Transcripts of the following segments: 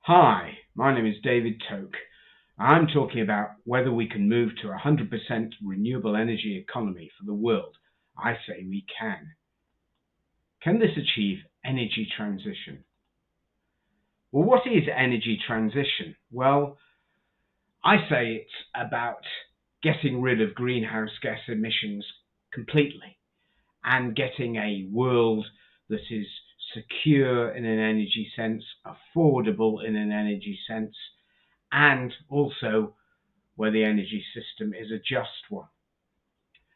Hi, my name is David Toke. I'm talking about whether we can move to a 100% renewable energy economy for the world. I say we can. Can this achieve energy transition? Well, what is energy transition? Well, I say it's about getting rid of greenhouse gas emissions completely and getting a world that is secure in an energy sense, affordable in an energy sense, and also where the energy system is a just one.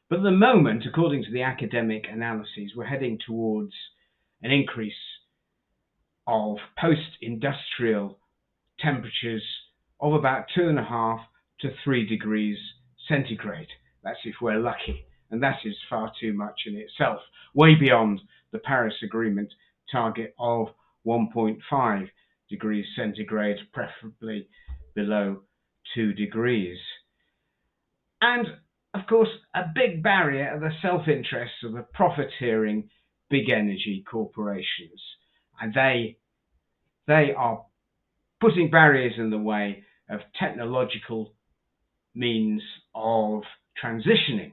But at the moment, according to the academic analyses, we're heading towards an increase of post-industrial temperatures of about 2.5 to 3 degrees centigrade. That's if we're lucky, and that is far too much in itself, way beyond the Paris Agreement target of 1.5 degrees centigrade, preferably below 2 degrees. And of course, a big barrier are the self-interests of the profiteering big energy corporations, and they are putting barriers in the way of technological means of transitioning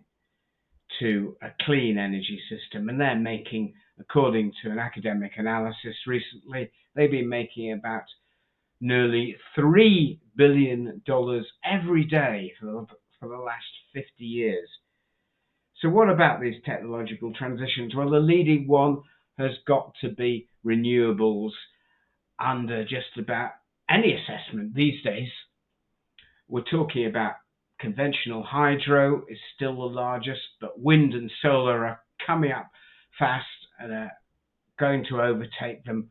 to a clean energy system. And they're making, according to an academic analysis recently, they've been making about nearly $3 billion every day for the last 50 years. So what about these technological transitions? Well, the leading one has got to be renewables under just about any assessment these days. We're talking about conventional hydro is still the largest, but wind and solar are coming up fast and are going to overtake them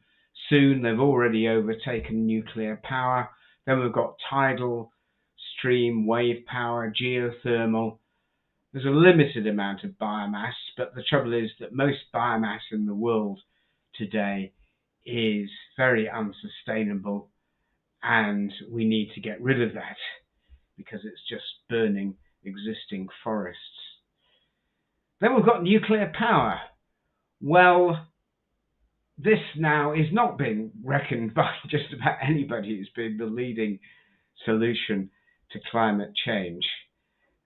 soon. They've already overtaken nuclear power. Then we've got tidal, stream, wave power, geothermal. There's a limited amount of biomass, but the trouble is that most biomass in the world today is very unsustainable, and we need to get rid of that because it's just burning existing forests. Then we've got nuclear power. Well, this now is not being reckoned by just about anybody as being the leading solution to climate change.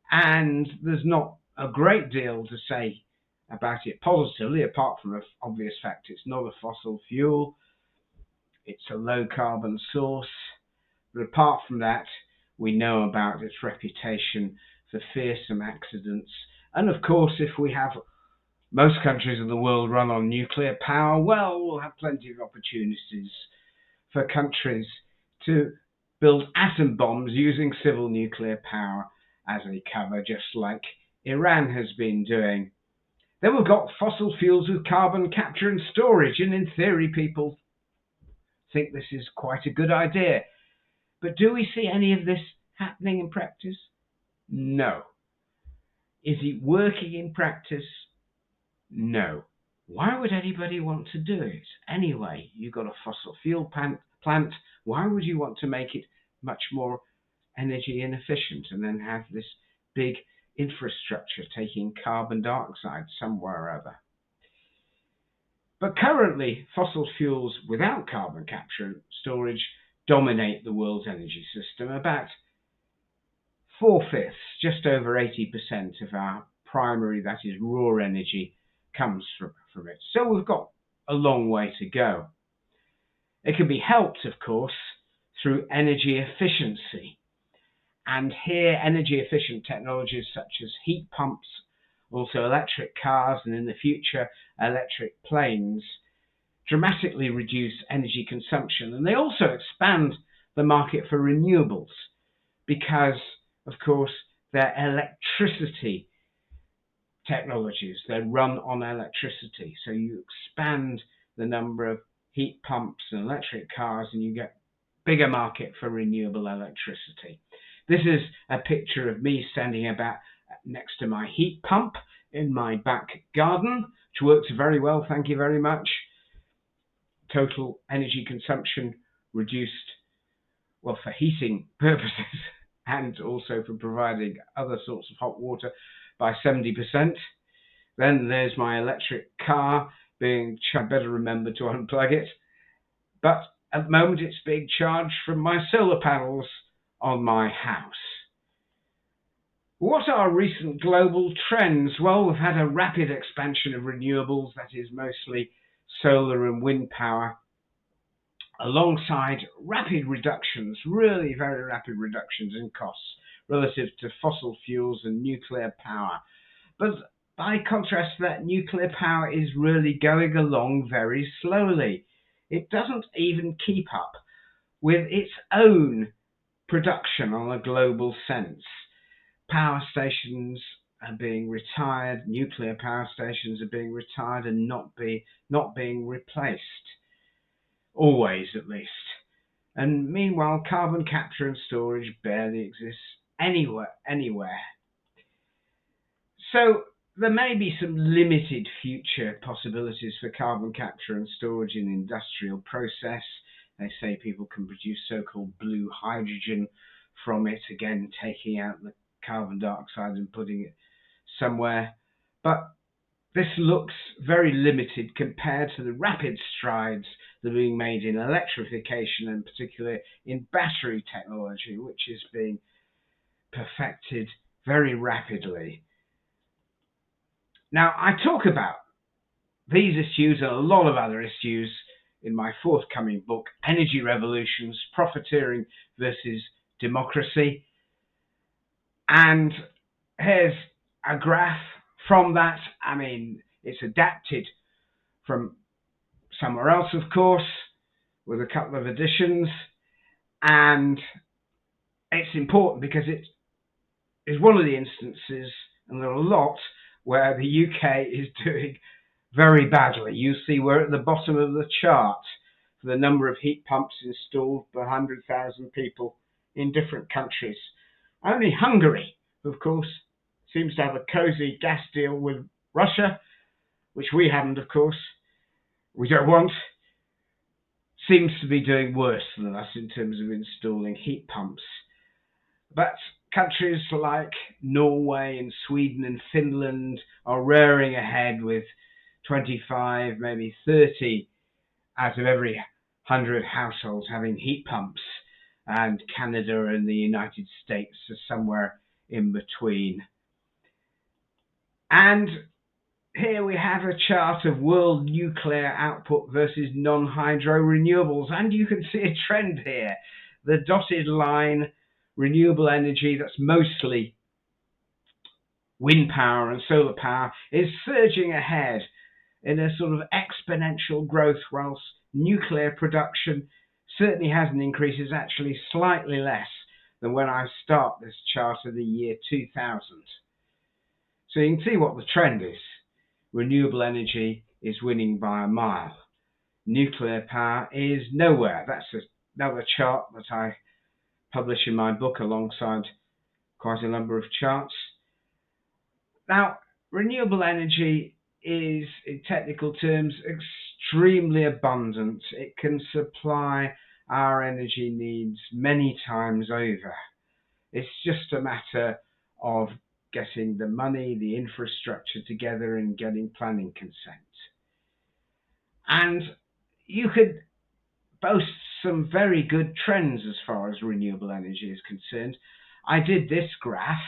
And there's not a great deal to say about it positively, apart from the obvious fact it's not a fossil fuel, it's a low carbon source. But apart from that, we know about its reputation for fearsome accidents. And of course, if we have most countries in the world run on nuclear power, well, we'll have plenty of opportunities for countries to build atom bombs using civil nuclear power as a cover, just like Iran has been doing. Then we've got fossil fuels with carbon capture and storage, and in theory people think this is quite a good idea. But do we see any of this happening in practice? No. Is it working in practice? No. Why would anybody want to do it? Anyway, you've got a fossil fuel plant. Why would you want to make it much more energy inefficient and then have this big infrastructure taking carbon dioxide somewhere or other? But currently, fossil fuels without carbon capture and storage dominate the world's energy system. About 4/5, just over 80% of our primary, that is raw energy, comes from it. So we've got a long way to go. It can be helped, of course, through energy efficiency. And here, energy efficient technologies such as heat pumps, also electric cars, and in the future, electric planes, dramatically reduce energy consumption. And they also expand the market for renewables because, of course, they're electricity technologies. They run on electricity. So you expand the number of heat pumps and electric cars and you get bigger market for renewable electricity. This is a picture of me standing about next to my heat pump in my back garden, which works very well, thank you very much. Total energy consumption reduced, well, for heating purposes and also for providing other sorts of hot water, by 70%. Then there's my electric car I better remember to unplug it. But At the moment, it's being charged from my solar panels on my house. What are recent global trends? Well, we've had a rapid expansion of renewables, that is mostly solar and wind power, alongside rapid reductions, really very rapid reductions in costs relative to fossil fuels and nuclear power. But by contrast to that, nuclear power is really going along very slowly. It doesn't even keep up with its own production on a global sense. Power stations are being retired, nuclear power stations are being retired and not being replaced, always at least. And meanwhile, carbon capture and storage barely exists anywhere. So there may be some limited future possibilities for carbon capture and storage in industrial process. They say people can produce so-called blue hydrogen from it, again taking out the carbon dioxide and putting it somewhere. But this looks very limited compared to the rapid strides that are being made in electrification, and particularly in battery technology, which is being perfected very rapidly. Now, I talk about these issues and a lot of other issues in my forthcoming book, Energy Revolutions, Profiteering versus Democracy. And here's a graph from that. I mean, it's adapted from somewhere else, of course, with a couple of additions. And it's important because it is one of the instances, and there are a lot, where the UK is doing very badly. You see we're at the bottom of the chart for the number of heat pumps installed per 100,000 people in different countries. Only Hungary, of course, seems to have a cosy gas deal with Russia, which we haven't, of course. We don't want. Seems to be doing worse than us in terms of installing heat pumps. But countries like Norway and Sweden and Finland are rearing ahead with 25, maybe 30 out of every 100 households having heat pumps, and Canada and the United States are somewhere in between. And here we have a chart of world nuclear output versus non-hydro renewables, and you can see a trend here. The dotted line, renewable energy, that's mostly wind power and solar power, is surging ahead in a sort of exponential growth, whilst nuclear production certainly hasn't increased, is actually slightly less than when I start this chart of the year 2000. So you can see what the trend is. Renewable energy is winning by a mile. Nuclear power is nowhere. That's another chart that I publish in my book alongside quite a number of charts. Now, renewable energy is, in technical terms, extremely abundant. It can supply our energy needs many times over. It's just a matter of getting the money, the infrastructure together and getting planning consent. And you could boast some very good trends as far as renewable energy is concerned. I did this graph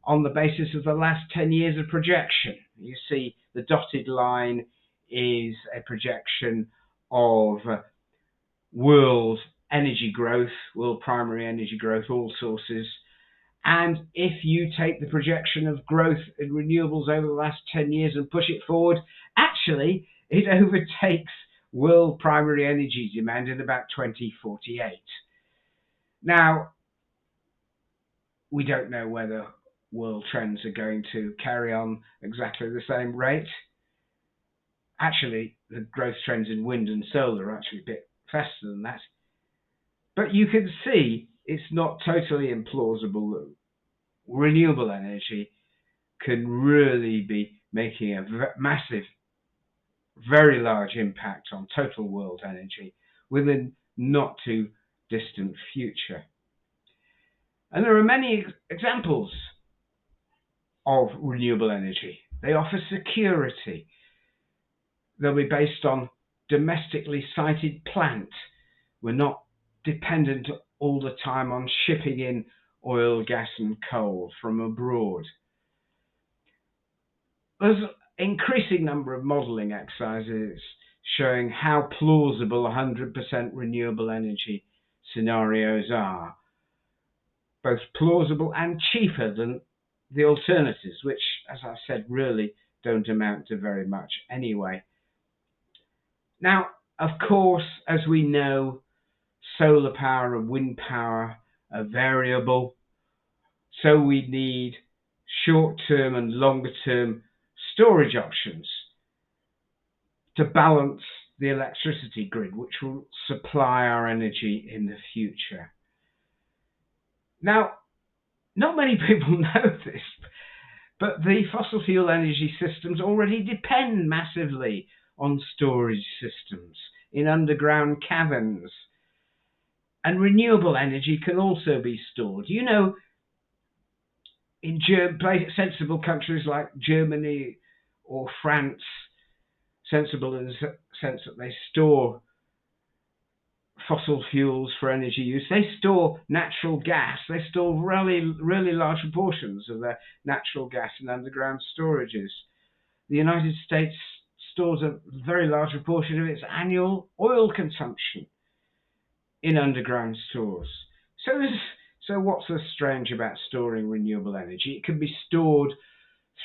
on the basis of the last 10 years of projection. You see the dotted line is a projection of world energy growth, world primary energy growth, all sources. And if you take the projection of growth in renewables over the last 10 years and push it forward, actually it overtakes world primary energy demand in about 2048. Now, we don't know whether world trends are going to carry on exactly the same rate. Actually, the growth trends in wind and solar are actually a bit faster than that. But you can see it's not totally implausible that renewable energy can really be making a massive, very large impact on total world energy within not too distant future. And there are many examples of renewable energy. They offer security. They'll be based on domestically sited plant. we're not dependent all the time on shipping in oil, gas and coal from abroad. There's an increasing number of modelling exercises showing how plausible 100% renewable energy scenarios are, both plausible and cheaper than the alternatives, which, as I said, really don't amount to very much anyway. Now, of course, as we know, solar power and wind power are variable, so we need short-term and longer-term storage options to balance the electricity grid, which will supply our energy in the future. Now, not many people know this, but the fossil fuel energy systems already depend massively on storage systems in underground caverns. And renewable energy can also be stored. You know, in sensible countries like Germany or France, sensible in the sense that they store fossil fuels for energy use, they store natural gas. They store really large proportions of their natural gas in underground storages. The United States stores a very large proportion of its annual oil consumption in underground stores. So what's so strange about storing renewable energy? It can be stored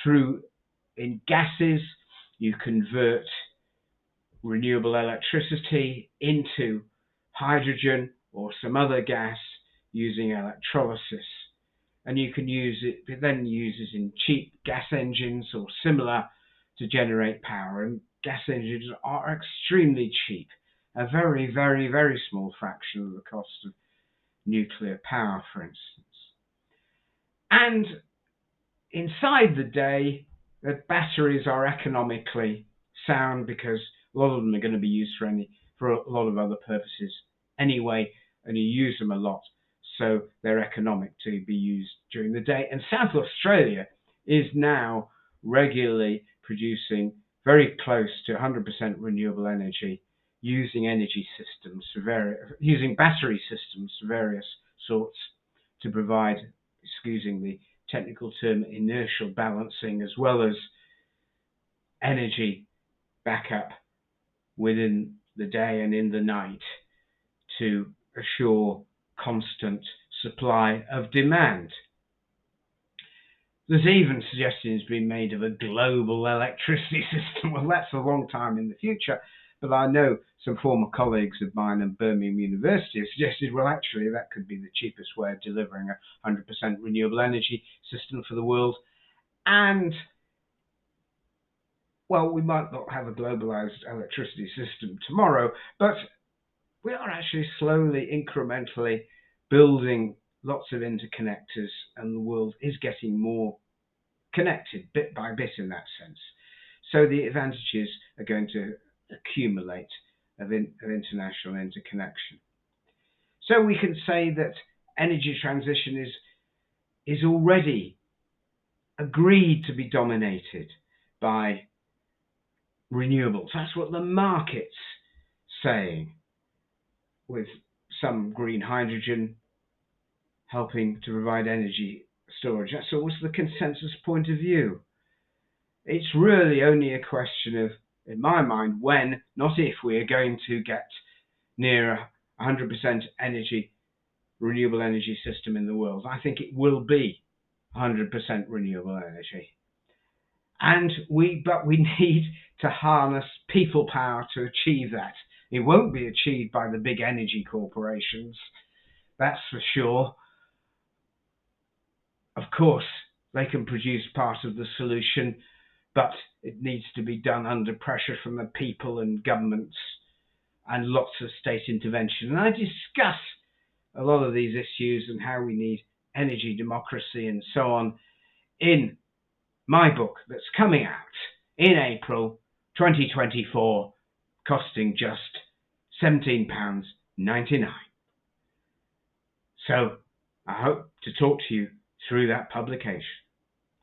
in gases. You convert renewable electricity into hydrogen or some other gas using electrolysis, and you can use it in cheap gas engines or similar to generate power. And gas engines are extremely cheap, a very, very, very small fraction of the cost of nuclear power, for instance. And inside the day, the batteries are economically sound because a lot of them are going to be used for a lot of other purposes anyway, and you use them a lot, so they're economic to be used during the day. And South Australia is now regularly producing very close to 100% renewable energy using using battery systems of various sorts to provide, excusing the technical term, inertial balancing, as well as energy backup within the day and in the night to assure constant supply of demand. There's even suggestions being made of a global electricity system. Well, that's a long time in the future, but I know some former colleagues of mine at Birmingham University have suggested, well, actually, that could be the cheapest way of delivering a 100% renewable energy system for the world. And, well, we might not have a globalized electricity system tomorrow, but we are actually slowly, incrementally building lots of interconnectors, and the world is getting more connected bit by bit in that sense. So the advantages are going to accumulate of international interconnection. So we can say that energy transition is already agreed to be dominated by renewables. That's what the market's saying, with some green hydrogen helping to provide energy storage. That's always the consensus point of view. It's really only a question of, in my mind, when, not if, we are going to get near 100% renewable energy system in the world. I think it will be 100% renewable energy. But we need to harness people power to achieve that. It won't be achieved by the big energy corporations, that's for sure. Of course, they can produce part of the solution, but it needs to be done under pressure from the people and governments and lots of state intervention. And I discuss a lot of these issues and how we need energy democracy and so on in my book that's coming out in April 2024, costing just £17.99. So I hope to talk to you through that publication.